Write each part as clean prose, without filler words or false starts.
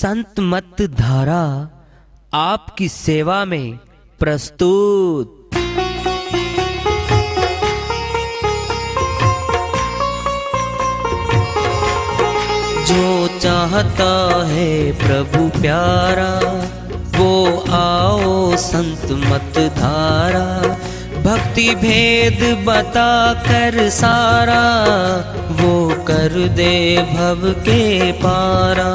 संत मत धारा आपकी सेवा में प्रस्तुत। जो चाहता है प्रभु प्यारा वो आओ संत मत धारा, भक्ति भेद बता कर सारा वो कर दे भव के पारा।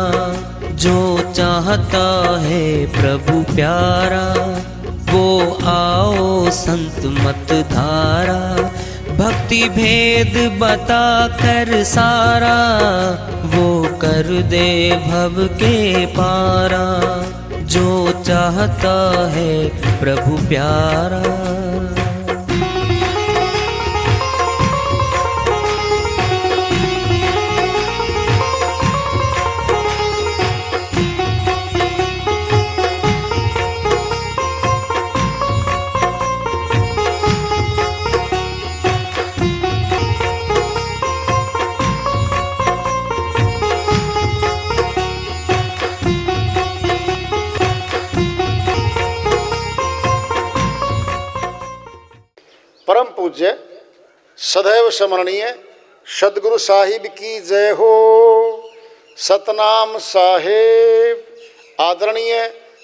जो चाहता है प्रभु प्यारा वो आओ संत मत धारा, भक्ति भेद बता कर सारा वो कर दे भव के पारा। जो चाहता है प्रभु प्यारा। परम पूज्य सदैव स्मरणीय सदगुरु साहिब की जय हो। सतनाम साहेब आदरणीय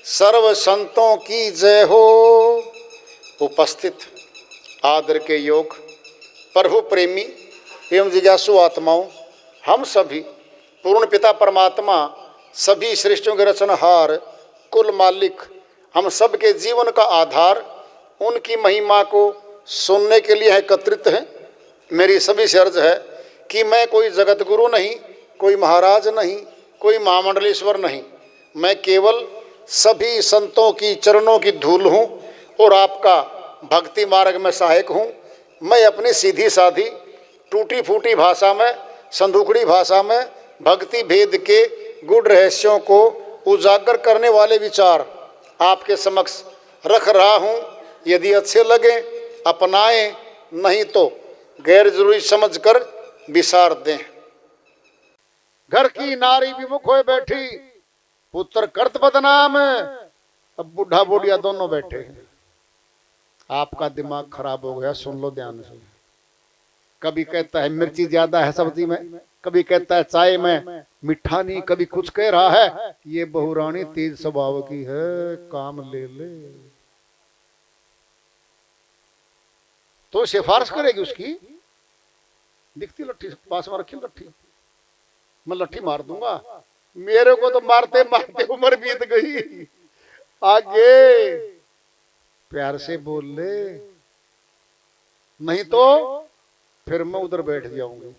सर्व संतों की जय हो। उपस्थित आदर के योग प्रभु प्रेमी एवं जिज्ञासु आत्माओं, हम सभी पूर्ण पिता परमात्मा सभी सृष्टियों के रचनहार कुल मालिक हम सब के जीवन का आधार उनकी महिमा को सुनने के लिए एकत्रित हैं। मेरी सभी से अर्ज है कि मैं कोई जगत गुरु नहीं, कोई महाराज नहीं, कोई महामंडलेश्वर नहीं, मैं केवल सभी संतों की चरणों की धूल हूँ और आपका भक्ति मार्ग में सहायक हूँ। मैं अपनी सीधी साधी टूटी फूटी भाषा में, संदूकड़ी भाषा में भक्ति भेद के गुड़ रहस्यों को उजागर करने वाले विचार आपके समक्ष रख रहा हूँ। यदि अच्छे लगे अपनाएं, नहीं तो गैर जरूरी समझकर विसार दें। घर की नारी विमुख होए बैठी, पुत्र कर्त बदनाम। अब बूढ़ा बुढ़िया दोनों बैठे हैं। आपका दिमाग खराब हो गया, सुन लो ध्यान से। कभी कहता है मिर्ची ज्यादा है सब्जी में, कभी कहता है चाय में मीठा नहीं, कभी कुछ कह रहा है। ये बहुरानी तेज स्वभाव की है, काम ले ले तो सिफारिश करेगी उसकी। दिखती लट्ठी पास में रखी लट्ठी, मैं लट्ठी मार दूंगा। मेरे को तो मारते मारते उम्र बीत गई। आगे प्यार से बोल ले, नहीं तो फिर मैं उधर बैठ जाऊंगी।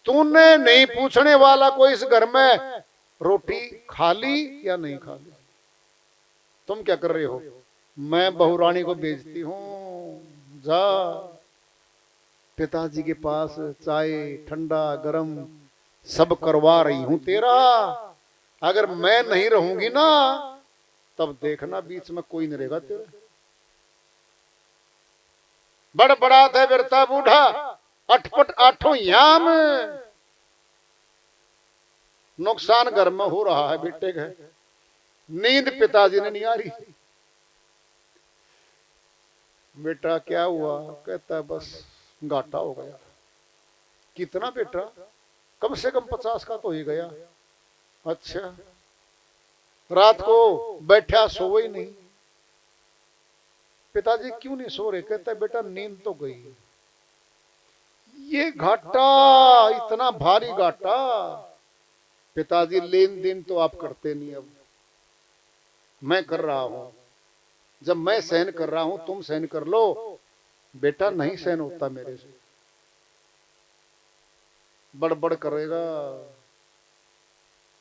तूने नहीं पूछने वाला कोई इस घर में रोटी खा ली या नहीं खा ली। तुम क्या कर रहे हो? मैं बहुरानी को बेचती हूँ। जा पिताजी के पास चाय ठंडा गरम सब करवा रही हूं तेरा। अगर मैं नहीं रहूंगी ना तब देखना बीच में कोई नहीं रहेगा तेरा। बड़ बड़ा था बिरता बूढ़ा, अटपट आठों याम। नुकसान घर में हो रहा है बेटे का। नींद पिताजी ने नहीं आ रही। बेटा क्या हुआ? कहता है बस घाटा हो गया। कितना बेटा? कम से कम 50 का तो ही गया। अच्छा, रात को बैठा सो ही नहीं। पिताजी क्यों नहीं सो रहे? कहता है बेटा नींद तो गई। ये घाटा, इतना भारी घाटा। पिताजी लेन देन तो आप करते नहीं, अब मैं कर रहा हूं। जब मैं सहन कर रहा हूं तुम सहन कर लो। बेटा नहीं सहन होता मेरे से। बड़बड़ करेगा,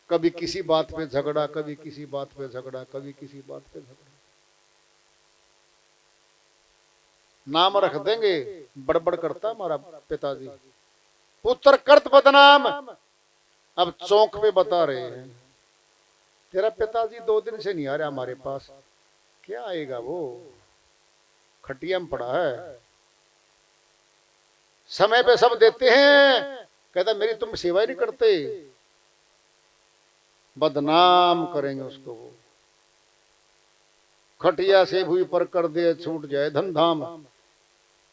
कभी किसी बात पे झगड़ा, कभी किसी बात पे झगड़ा, कभी किसी बात पे झगड़ा। नाम रख देंगे, बड़बड़ करता हमारा पिताजी। पुत्र कर्त बदनाम। अब चौंक पे बता रहे हैं तेरा पिताजी 2 दिन से नहीं आ रहा हमारे पास। क्या आएगा वो? खटिया में पड़ा है। समय पे सब देते हैं, कहता मेरी तुम सेवा ही नहीं करते। बदनाम करेंगे उसको। वो खटिया से भूमि पर कर दे छूट जाए धन धाम,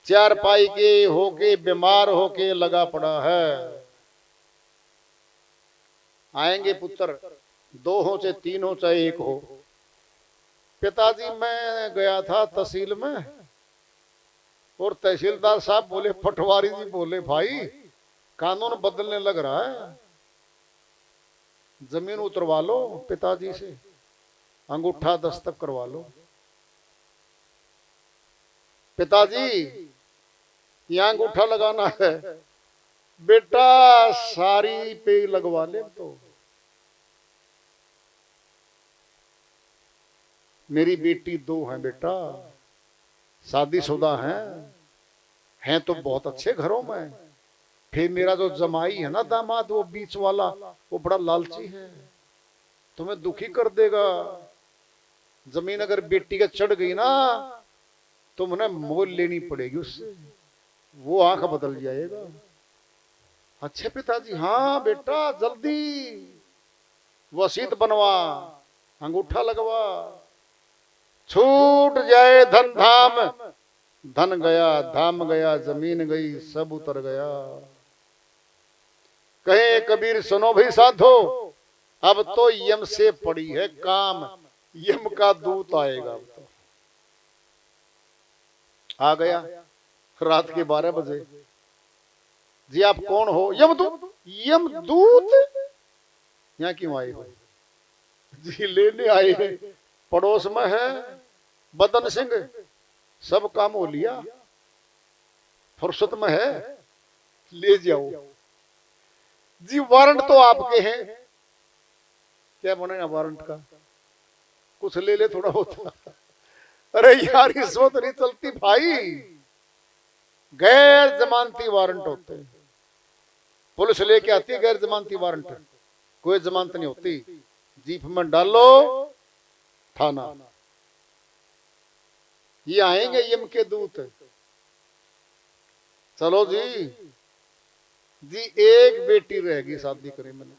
चार पाई के होके बीमार होके लगा पड़ा है। आएंगे पुत्र, दो हो चाहे तीन हो चाहे एक हो। पिताजी मैं गया था तहसील में और तहसीलदार साहब बोले, पटवारी जी बोले भाई कानून बदलने लग रहा है, जमीन उतरवा लो पिताजी से, अंगूठा दस्तक करवा लो। पिताजी यहां अंगूठा लगाना है, बेटा सारी पे लगवा ले। तो मेरी बेटी दो हैं बेटा, शादीशुदा हैं तो बहुत अच्छे घरों में। फिर मेरा जो जमाई है ना दामाद, वो बीच वाला, वो बड़ा लालची है, तुम्हें दुखी कर देगा। जमीन अगर बेटी का चढ़ गई ना तो मुझे मोल लेनी पड़ेगी उससे, वो आंख बदल जाएगा। अच्छे पिताजी, हाँ बेटा जल्दी वसीयत बनवा, अंगूठा लगवा, छूट जाए धन धाम। धन गया, धाम गया, जमीन गई, सब उतर गया। कहे कबीर सुनो भाई साधो, अब तो यम से पड़ी है काम, यम का दूत आएगा। अब तो आ गया रात के 12 बजे। जी आप कौन हो? यमदूत। यमदूत यहाँ क्यों आए हो? जी लेने आए हैं, पड़ोस में है बदन सिंह, सब काम हो लिया, फुर्सत में है, ले जाओ। जी वारंट तो आपके हैं, क्या बनेगा वारंट का? कुछ ले ले थोड़ा होता। अरे यार रिश्वत नहीं चलती भाई, गैर जमानती वारंट होते हैं। पुलिस लेके आती है गैर जमानती वारंट, कोई जमानत नहीं होती। जीप में डालो थाना, ये आएंगे यम के दूत। चलो जी, जी एक बेटी रहेगी शादी करे मैंने,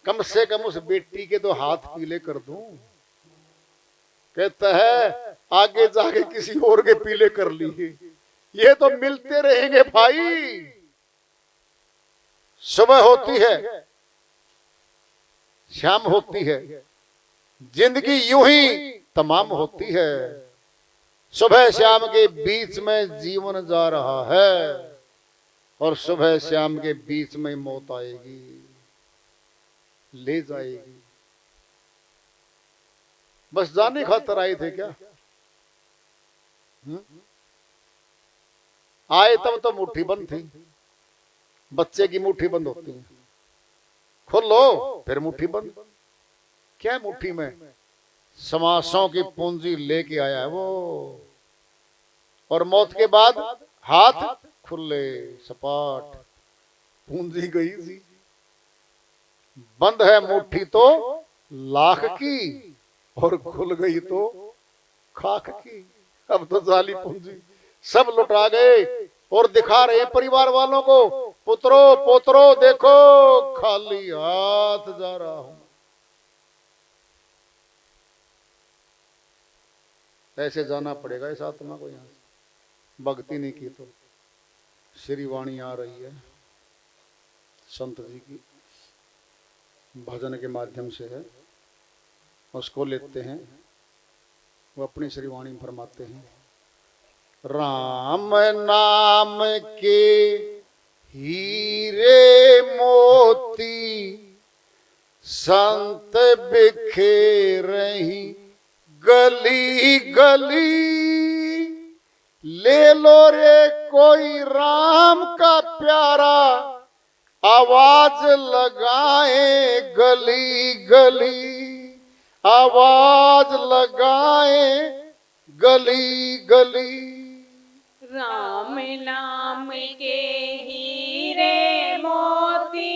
कम से कम उस बेटी के तो हाथ पीले कर दूं। कहता है आगे जाके किसी और के पीले कर लिए, ये तो मिलते रहेंगे भाई। सुबह होती है, शाम होती है, जिंदगी यूं ही तमाम होती है। सुबह शाम के बीच में जीवन जा रहा है और सुबह शाम के बीच में मौत आएगी, ले जाएगी। बस जाने खातर आए थे क्या? आए तब तो मुट्ठी बंद थी, बच्चे की मुट्ठी बंद होती है, खोलो फिर मुट्ठी बंद। क्या मुट्ठी में? समासों की पूंजी लेके आया है वो, और मौत के बाद हाथ खुले सपाट, पूंजी गई थी। बंद है मुट्ठी तो लाख की, और खुल गई तो खाक की। अब तो जाली पूंजी सब लुटा गए और दिखा रहे परिवार वालों को, पुत्रो पोत्रो देखो खाली हाथ जा रहा हूं। ऐसे जाना पड़ेगा इस आत्मा को, यहां से भक्ति नहीं की तो। श्री वाणी आ रही है संत जी की, भजन के माध्यम से है, उसको लेते हैं। वो अपनी श्री वाणी में फरमाते हैं, राम नाम के हीरे मोती संत बिखेरही गली गली। ले लो रे कोई राम का प्यारा, आवाज लगाए गली गली, आवाज लगाए गली गली। राम नाम के हीरे मोती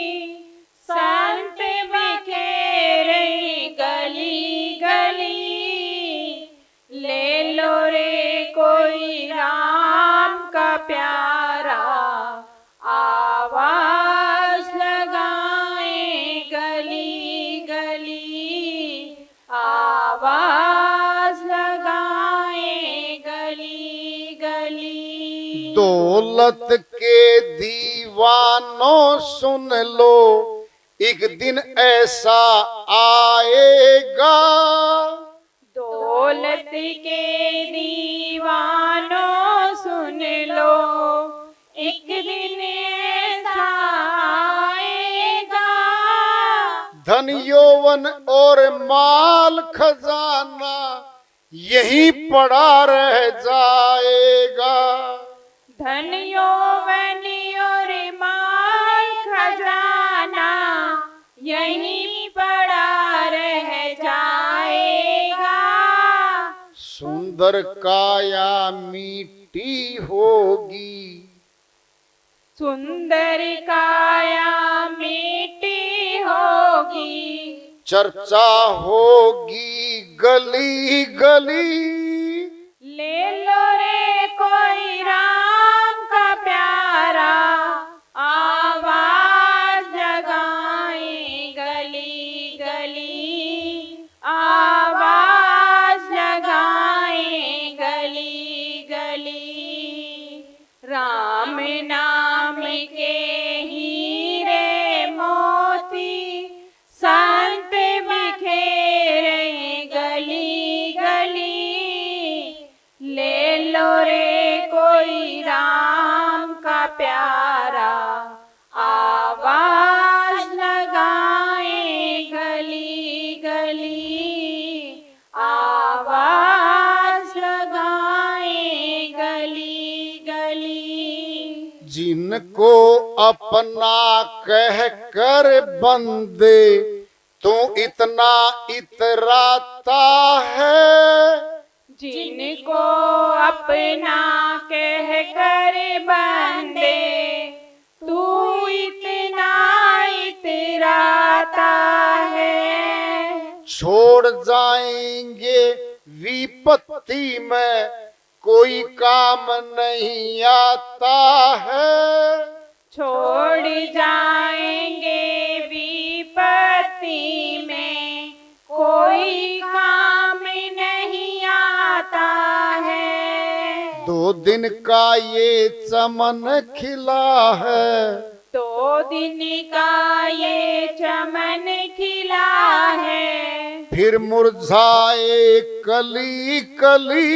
संत बिखेरे गली गली। ले लो रे कोई राम का प्यारा, आवाज लगाए गली दौलत के दीवानों सुन लो, एक दिन ऐसा आएगा। दौलत के दीवानों सुन लो, एक दिन ऐसा आएगा। धन यौवन और माल खजाना यहीं पड़ा रह जाएगा। धन यौवन और माल खजाना यहीं पड़ा रह जाएगा। सुंदर काया मिट्टी होगी, सुंदर काया मिट्टी होगी। चर्चा होगी गली गली। ले लो रे कोई राम का प्यारा, आवाज लगाए गली गली। आवाज लगाए गली गली। राम नाम के हीरे मोती संत बिखेरे गली गली। ले लो रे कोई राम का प्यारा, आवाज लगाए गली गली। आवाज लगाए गली गली। जिनको अपना कह कर बंदे तू इतना इतराता है। जिनको अपना कह कर बंदे तू इतना इतराता है। छोड़ जाएंगे विपत्ति में कोई काम नहीं आता है। छोड़ जाएंगे विपत्ति में कोई काम नहीं आता है। 2 दिन का ये चमन खिला है, 2 दिन का ये चमन खिला है। फिर मुरझाए कली कली।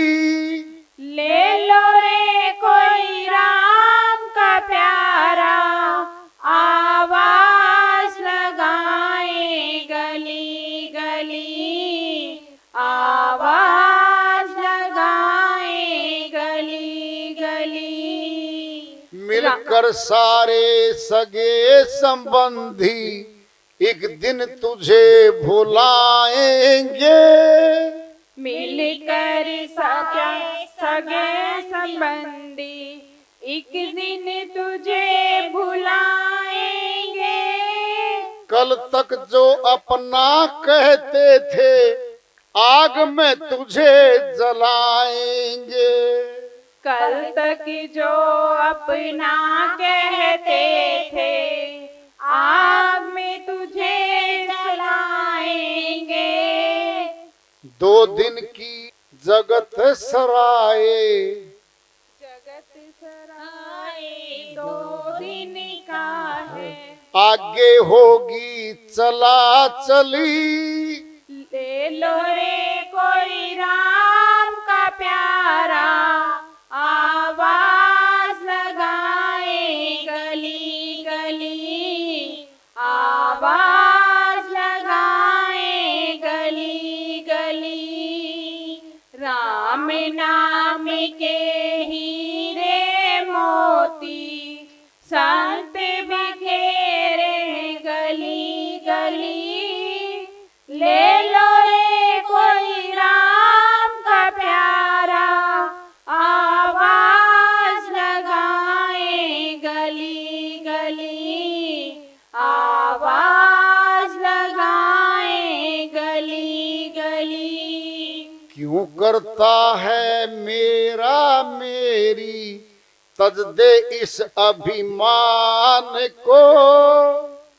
ले लो रे कोई राम का प्यारा, आवाज लगाए गली गली। आवाज लगाए गली गली। मिलकर सारे सगे संबंधी एक दिन तुझे भुलाएंगे। मिलकर सगे संबंधी एक दिन तुझे भुलाएंगे। कल तक जो अपना कहते थे आग में तुझे जलाएंगे। कल तक जो अपना कहते थे आग में तुझे जलाएंगे। 2 दिन की जगत सराए, जगत सराए 2 दिन का है। आगे होगी चला चली। ले लो रे कोई राम का प्यारा, आवाज लगाए गली गली। आवाज लगाए गली गली। राम नाम के हीरे मोती संत बिखेरे गली गली। ले लो रे कोई राम का प्यारा, आवाज लगाए गली गली। आवाज लगाए गली गली। क्यों करता है मेरा मेरी तज दे इस अभिमान को।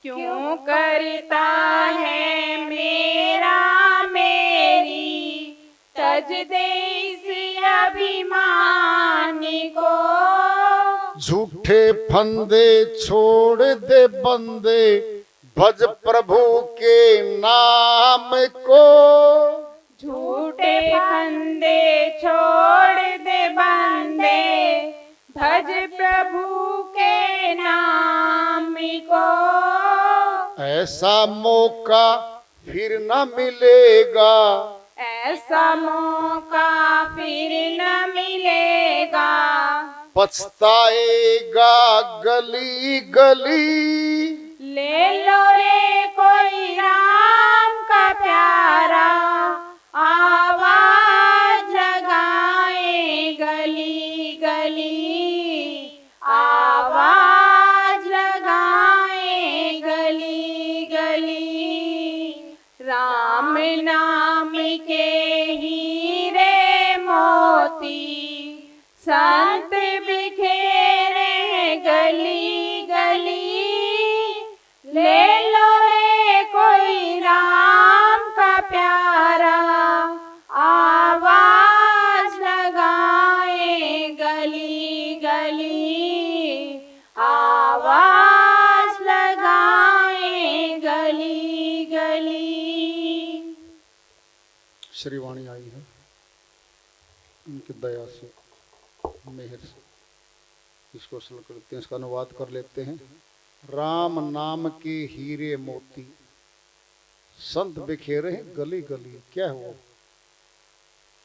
क्यों करता है मेरा मेरी तज दे इस अभिमान को। झूठे फंदे छोड़ दे बंदे, भज प्रभु के नाम को। झूठे फंदे छोड़ दे बंदे, भज प्रभु के नाम को। ऐसा मौका फिर न मिलेगा, ऐसा मौका फिर न मिलेगा। पछताएगा गली गली, ले लो रे कोई राम का प्यारा, आवाज लगाए गली गली, आवाज लगाए गली गली। राम नाम के हीरे मोती, संत बिखेरे गली गली। ले लो रे कोई राम का प्यारा, आवाज लगाए गली गली, आवाज लगाए गली गली। श्रीवाणी आई है उनकी दया से, मेहर से। इसको सरल करते हैं, इसका अनुवाद कर लेते हैं। राम नाम के हीरे मोती, संत बिखेरे हैं गली गली। क्या हुआ?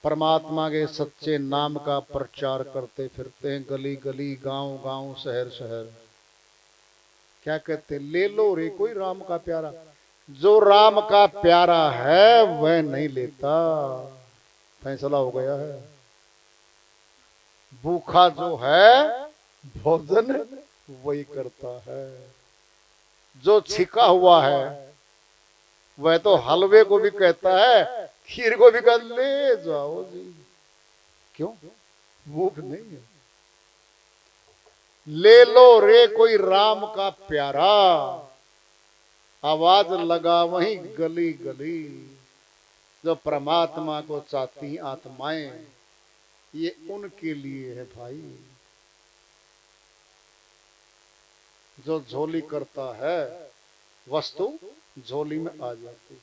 परमात्मा के सच्चे नाम का प्रचार करते फिरते हैं गली गली, गांव गांव, शहर शहर। क्या कहते? ले लो रे कोई राम का प्यारा। जो राम का प्यारा है वह नहीं लेता, फैसला हो गया है। भूखा जो है भोजन वही करता है। जो छिका हुआ है वह तो हलवे को भी कहता है, खीर को भी कहता ले जाओ जी। क्यों? भूख नहीं है। ले लो रे कोई राम का प्यारा, आवाज लगा वहीं गली गली। जो परमात्मा को चाहती आत्माएं, ये उनके लिए है भाई। जो झोली करता है वस्तु झोली में आ जाती,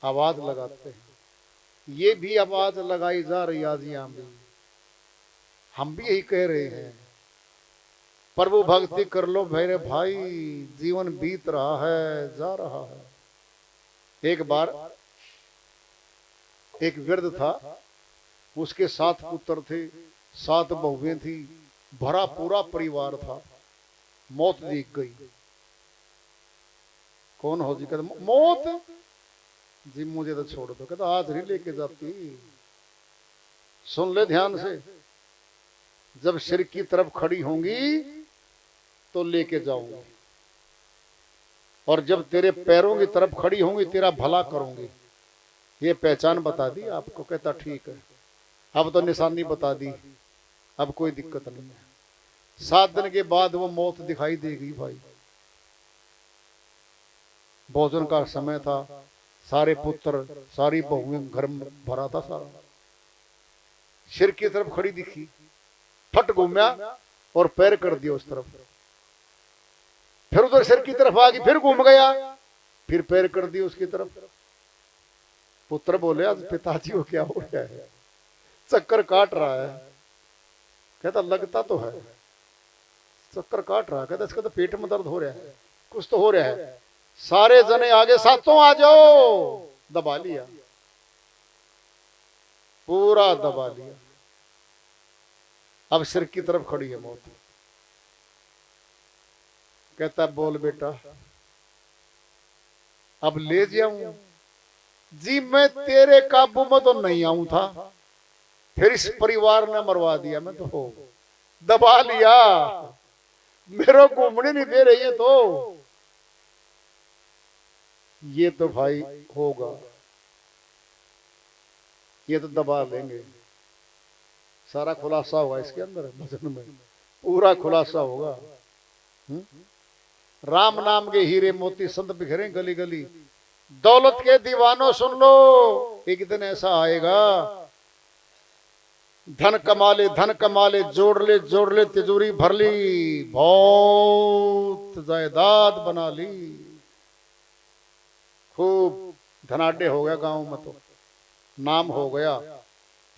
आवाज लगाते हैं। ये भी आवाज लगाई जा रही आज यहाँ भी। हम भी यही कह रहे हैं, प्रभु भक्ति कर लो मेरे भाई। जीवन बीत रहा है, जा रहा है। एक बार एक वृद्ध था, उसके 7 पुत्र थे, 7 बहुएं थी, भरा पूरा परिवार था। मौत दिख गई। कौन हो जी? कहते मौत जी, मुझे तो छोड़ दो। कहता आज नहीं लेके जाती। सुन ले ध्यान से, जब सिर की तरफ खड़ी होंगी तो लेके जाऊंगी, और जब तेरे पैरों की तरफ खड़ी होंगी तेरा भला करूंगी। ये पहचान बता दी आपको। कहता ठीक है। अब तो निशानी बता दी, अब कोई दिक्कत नहीं है। 7 दिन के बाद वो मौत दिखाई देगी भाई। भोजन का समय था, सारे पुत्र, सारी बहुएं, घर में भरा था सारा। सिर की तरफ खड़ी दिखी, फट घूमया और पैर कर दिया उस तरफ। फिर उधर सिर की तरफ आ गई, फिर घूम गया, फिर पैर कर दिया उसकी तरफ। पुत्र बोले आज पिताजी को क्या हो गया है? चक्कर काट रहा है। कहता लगता तो है चक्कर काट रहा है। कहता इसका तो पेट में दर्द हो रहा है, कुछ तो हो रहा है। सारे जने आगे, सातों आ जाओ। दबा लिया, पूरा दबा लिया। अब सिर की तरफ खड़ी है मौत। कहता बोल बेटा अब ले जाऊं? जी मैं तेरे काबू में तो नहीं आऊं था, फिर इस परिवार ने मरवा दिया। मैं तो दबा लिया, मेरे को घूमने नहीं दे रही है। तो ये तो भाई होगा, ये तो दबा लेंगे। सारा खुलासा होगा इसके अंदर, भजन में पूरा खुलासा होगा। राम नाम के हीरे मोती संत बिखरे गली गली। दौलत के दीवानों सुन लो, एक दिन ऐसा आएगा धन कमा ले, जोड़ ले तिजोरी भर ली, बहुत जायदाद बना ली, खूब धनाढ्य हो गया गांव में, तो नाम हो गया,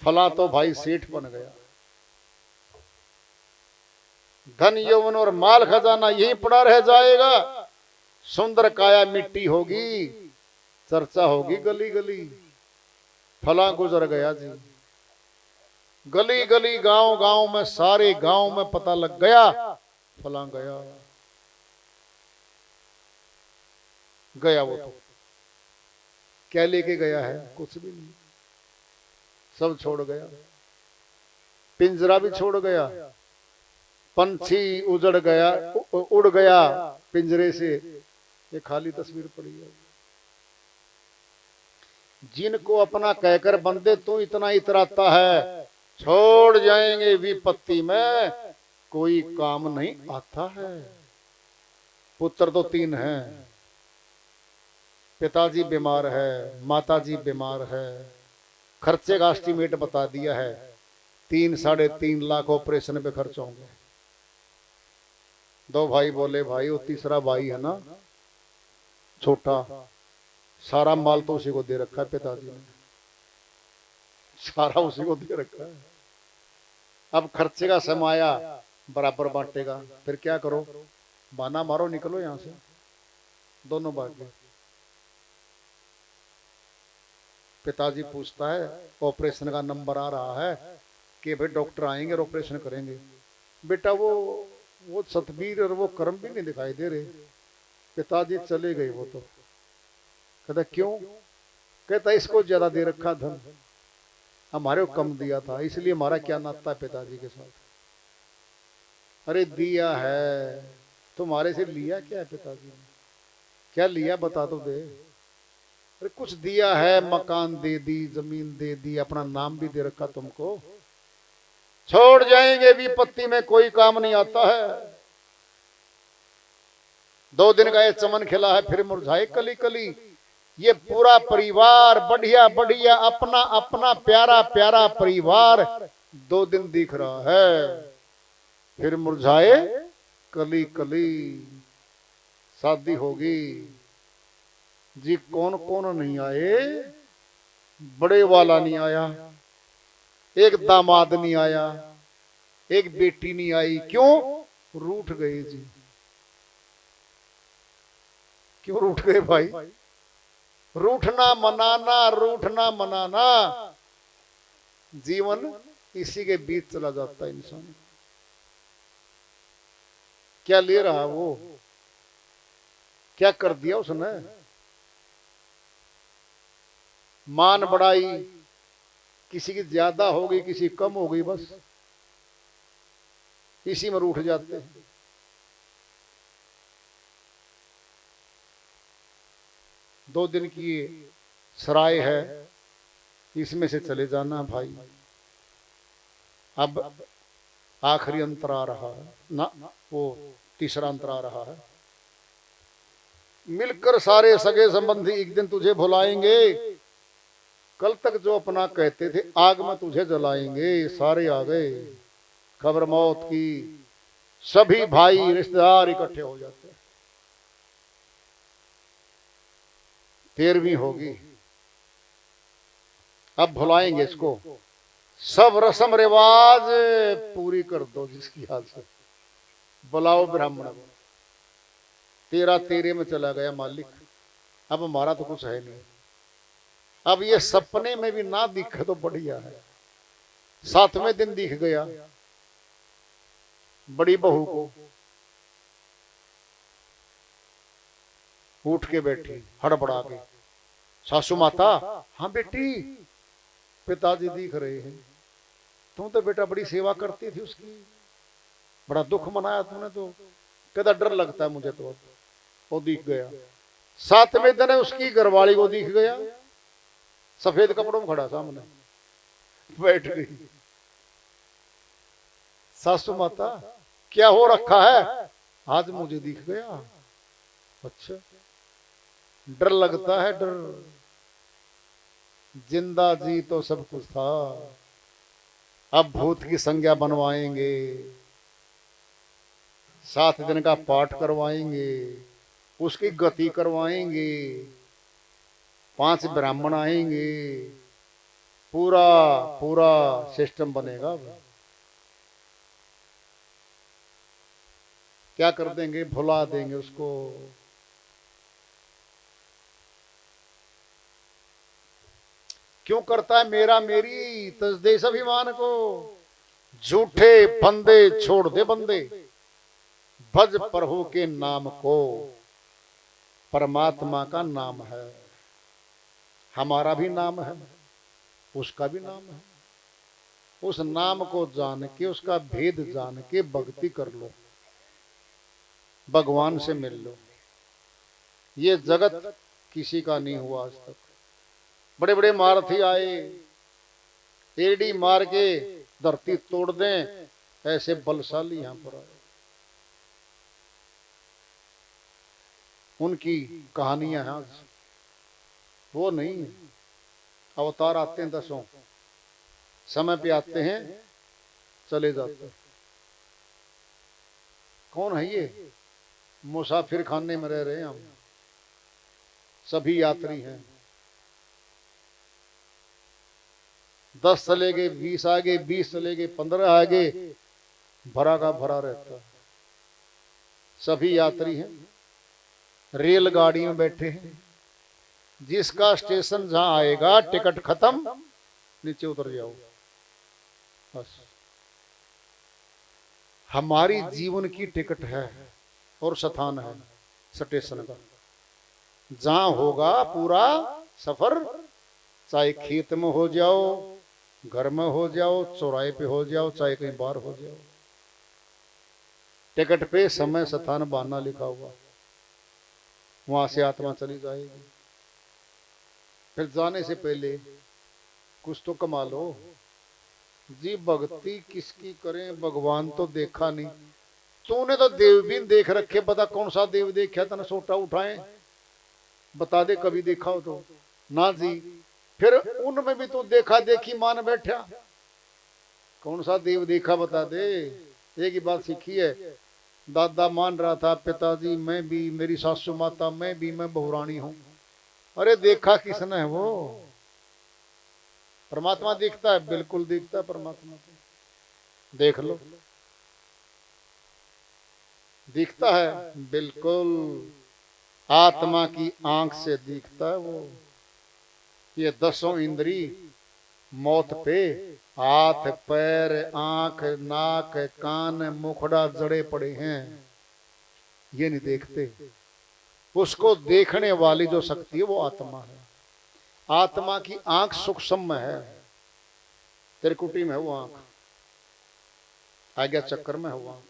फला तो भाई सेठ बन गया। धन यौवन और माल खजाना यही पड़ा रह जाएगा, सुंदर काया मिट्टी होगी, चर्चा होगी गली गली, फला गुजर गया जी। गली गली गांव गांव में, सारे गांव में पता लग गया, फला गया। गया वो तो क्या लेके गया है? कुछ भी नहीं, सब छोड़ गया, पिंजरा भी छोड़ गया, पंछी उजड़ गया, उड़ गया पिंजरे से, ये खाली तस्वीर पड़ी है। जिनको अपना कहकर बंदे तू इतना इतराता है, छोड़ जाएंगे विपत्ति में, कोई काम नहीं आता है। पुत्र तो 3 हैं, पिताजी बीमार है, माताजी बीमार है, खर्चे का एस्टीमेट बता दिया है, 3-3.5 लाख ऑपरेशन पे खर्च होंगे। 2 भाई बोले भाई वो तीसरा भाई है ना छोटा, सारा माल तो उसी को दे रखा है पिताजी ने, सारा उसी को दे रखा है, अब खर्चे का समय आया बराबर बांटेगा, फिर क्या करो, बहाना मारो, निकलो यहां से, दोनों भाग गए। पिताजी पूछता है ऑपरेशन का नंबर आ रहा है कि भाई डॉक्टर आएंगे और ऑपरेशन करेंगे। बेटा वो सतबीर और वो कर्म भी नहीं दिखाई दे रहे। पिताजी चले गए, वो तो कहता क्यों? कहता इसको ज्यादा दे रखा धन, हमारे को कम दिया था, इसलिए हमारा क्या नाता है पिताजी के साथ? अरे दिया है, तुम्हारे से लिया क्या है पिताजी ने? क्या लिया बता तो दे। अरे कुछ दिया है, मकान दे दी, जमीन दे दी, अपना नाम भी दे रखा तुमको। छोड़ जाएंगे विपत्ति में, कोई काम नहीं आता है। 2 दिन का ये चमन खिला है, फिर मुरझाए कली कली। ये पूरा परिवार बढ़िया बढ़िया, अपना अपना प्यारा प्यारा परिवार 2 दिन दिख रहा है, फिर मुरझाए कली कली। शादी होगी जी, कौन कौन नहीं आए? बड़े वाला नहीं आया, एक दामाद नहीं आया, एक बेटी नहीं आई। क्यों? रूठ गए जी। क्यों रूठ गए भाई? रूठना मनाना, रूठना मनाना, जीवन इसी के बीच चला जाता है इंसान। क्या ले रहा वो? क्या कर दिया उसने? मान बढ़ाई, किसी की ज्यादा हो गई, किसी कम हो गई, बस इसी में रूठ जाते हैं। दो दिन की सराय है, इसमें से चले जाना भाई। अब आखिरी अंतर आ रहा है ना, वो तीसरा अंतर आ रहा है। मिलकर सारे सगे संबंधी एक दिन तुझे भुलाएंगे, कल तक जो अपना कहते थे आग में तुझे जलाएंगे। सारे आ गए, खबर मौत की, सभी भाई रिश्तेदार इकट्ठे हो जाते हैं। 13वीं होगी, अब भुलाएंगे इसको। सब रस्म रिवाज पूरी कर दो जिसकी हाल से, बुलाओ ब्राह्मण को। 13 में चला गया मालिक, अब हमारा तो कुछ है नहीं। अब ये सपने में भी ना दिखे तो बढ़िया है। 7वें दिन दिख गया बड़ी बहू को, उठ के बैठी हड़बड़ा के। सासू माता, हाँ बेटी। पिताजी दिख रहे हैं। तुम तो बेटा बड़ी सेवा करती थी उसकी, बड़ा दुख मनाया तुमने तो। कहता डर लगता है मुझे तो। वो दिख गया। 7वें दिन उसकी घरवाली को दिख गया, सफेद कपड़ों में खड़ा सामने, बैठ गई। सासू माता, क्या हो रखा है? आज मुझे दिख गया। अच्छा, डर लगता है? डर, जिंदा जी तो सब कुछ था, अब भूत की संज्ञा बनवाएंगे, 7 दिन का पाठ करवाएंगे, उसकी गति करवाएंगे, 5 ब्राह्मण आएंगे, पूरा पूरा सिस्टम बनेगा। क्या कर देंगे? भुला देंगे उसको। क्यों करता है मेरा मेरी तजदेस अभिमान को? झूठे फंदे छोड़ दे बंदे, भज प्रभु के नाम को। परमात्मा का नाम है, हमारा भी नाम है, उसका भी नाम है। उस नाम को जान के, उसका भेद जान के भक्ति कर लो, भगवान से मिल लो। ये जगत किसी का नहीं हुआ आज तक। बड़े बड़े महारथी आए, एड़ी मार के धरती तोड़ दें, ऐसे बलशाली यहां पर आए। उनकी कहानियां हैं आज, वो नहीं है। अवतार आते हैं 10, समय पे आते हैं, चले जाते हैं। कौन है ये? मुसाफिर खाने में रह रहे हैं हम, सभी यात्री हैं। 10 चले गए, 20 आगे, 20 चले गए, 15 आगे, भरा का भरा रहता है। सभी यात्री हैं, रेलगाड़ी में बैठे हैं। जिसका स्टेशन जहां आएगा, टिकट खत्म, नीचे उतर जाओ बस। हमारी जीवन की टिकट है और स्थान है स्टेशन का। जहां होगा पूरा सफर, चाहे खेत में हो जाओ, घर में हो जाओ, चौराहे पे हो जाओ, चाहे कहीं बाहर हो जाओ, टिकट पे समय स्थान बहाना लिखा हुआ। वहां से आत्मा चली जाएगी। फिर जाने से पहले कुछ तो कमा लो जी। भक्ति किसकी करें? भगवान तो देखा नहीं। तूने तो देव भी देख रखे, बता कौन सा देव देखा? तने सोटा उठाए बता दे, कभी देखा हो तो ना जी। फिर उनमें भी तो देखा देखी मान बैठा, कौन सा देव देखा बता दे। एक ही बात सीखी है, दादा मान रहा था, पिताजी मैं भी, मेरी सासू माता मैं भी, मैं बहुरानी हूं। अरे देखा किसने है? वो परमात्मा दिखता है, बिल्कुल दिखता है परमात्मा को। देख लो, दिखता है बिल्कुल, आत्मा की आंख से दिखता है वो। ये 10 इंद्री मौत पे, हाथ पैर आंख नाक कान मुखड़ा जड़े पड़े हैं, ये नहीं देखते। उसको देखने वाली जो शक्ति है वो आत्मा है। आत्मा की आंख सूक्ष्म है, त्रिकुटी में है वो आंख, आज्ञा चक्कर में है वो आंख,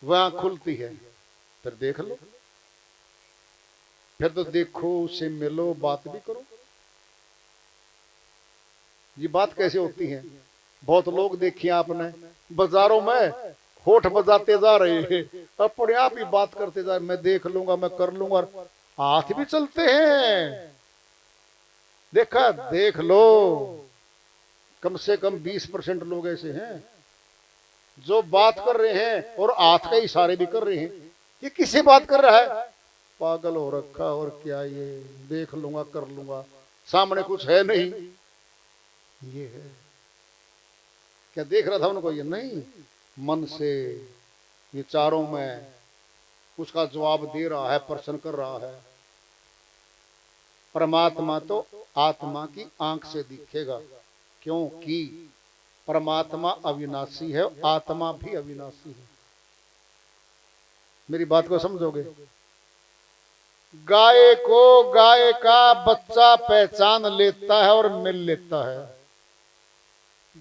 वह आंख खुलती है। फिर देख लो, फिर तो देखो, उससे मिलो, बात भी करो। ये बात कैसे होती है? बहुत लोग देखिए आपने बाजारों में होठ बजाते जा रहे हैं, अपने आप ही बात करते जा रहे, मैं देख लूंगा, मैं कर लूंगा, हाथ भी चलते हैं। देखा? देख लो, कम से कम 20% लोग ऐसे हैं जो बात कर रहे हैं और हाथ के इशारे भी कर रहे हैं। ये किसे बात कर रहा है? पागल हो रखा, और क्या ये देख लूंगा, कर लूंगा, सामने कुछ है नहीं। ये है क्या? देख रहा था उनको? ये नहीं, मन से विचारों में उसका जवाब दे रहा है, प्रश्न कर रहा है। परमात्मा तो आत्मा की आंख से दिखेगा, क्योंकि परमात्मा अविनाशी है, आत्मा भी अविनाशी है। मेरी बात को समझोगे? गाय को गाय का बच्चा पहचान लेता है और मिल लेता है।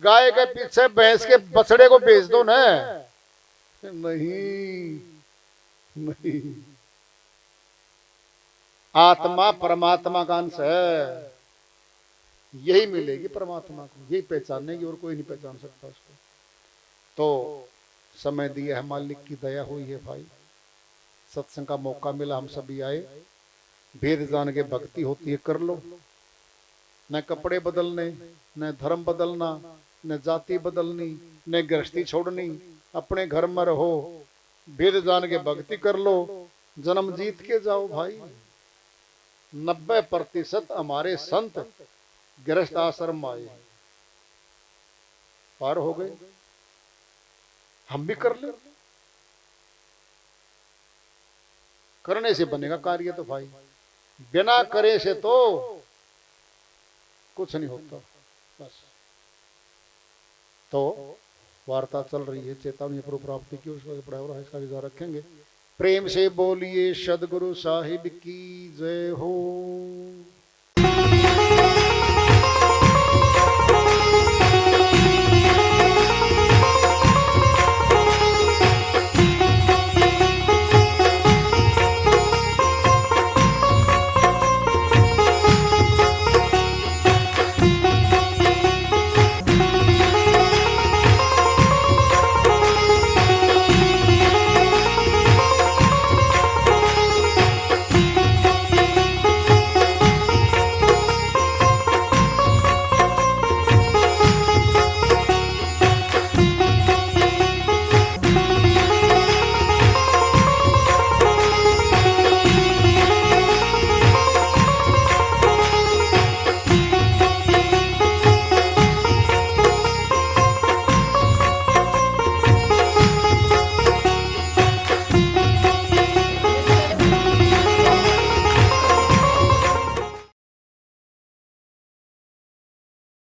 गाय के पीछे भैंस के बछड़े को भेज दो ना, नहीं नहीं। आत्मा परमात्मा का अंश है, यही मिलेगी परमात्मा को, यही पहचानेगी, और कोई नहीं पहचान सकता उसको। तो समय दिया है, मालिक की दया हुई है भाई, सत्संग का मौका मिला, हम सभी आए, भेद जान के भक्ति होती है, कर लो। न कपड़े बदलने, न धर्म बदलना, न जाति बदलनी, न गृहस्थी छोड़नी, अपने घर में रहो, वेद जान के भक्ति कर लो, जन्म जीत के जाओ भाई। 90% हमारे संत गृहस्थ आश्रम में आए, पार हो गए। हम भी कर ले, करने से बनेगा कार्य तो भाई, बिना करे से तो कुछ नहीं होता। बस तो वार्ता चल रही है, चेतावनी प्रभु प्राप्ति की, उसका पढ़ा हो रहा है, इसका विचार रखेंगे। प्रेम से बोलिए सदगुरु साहिब की जय हो।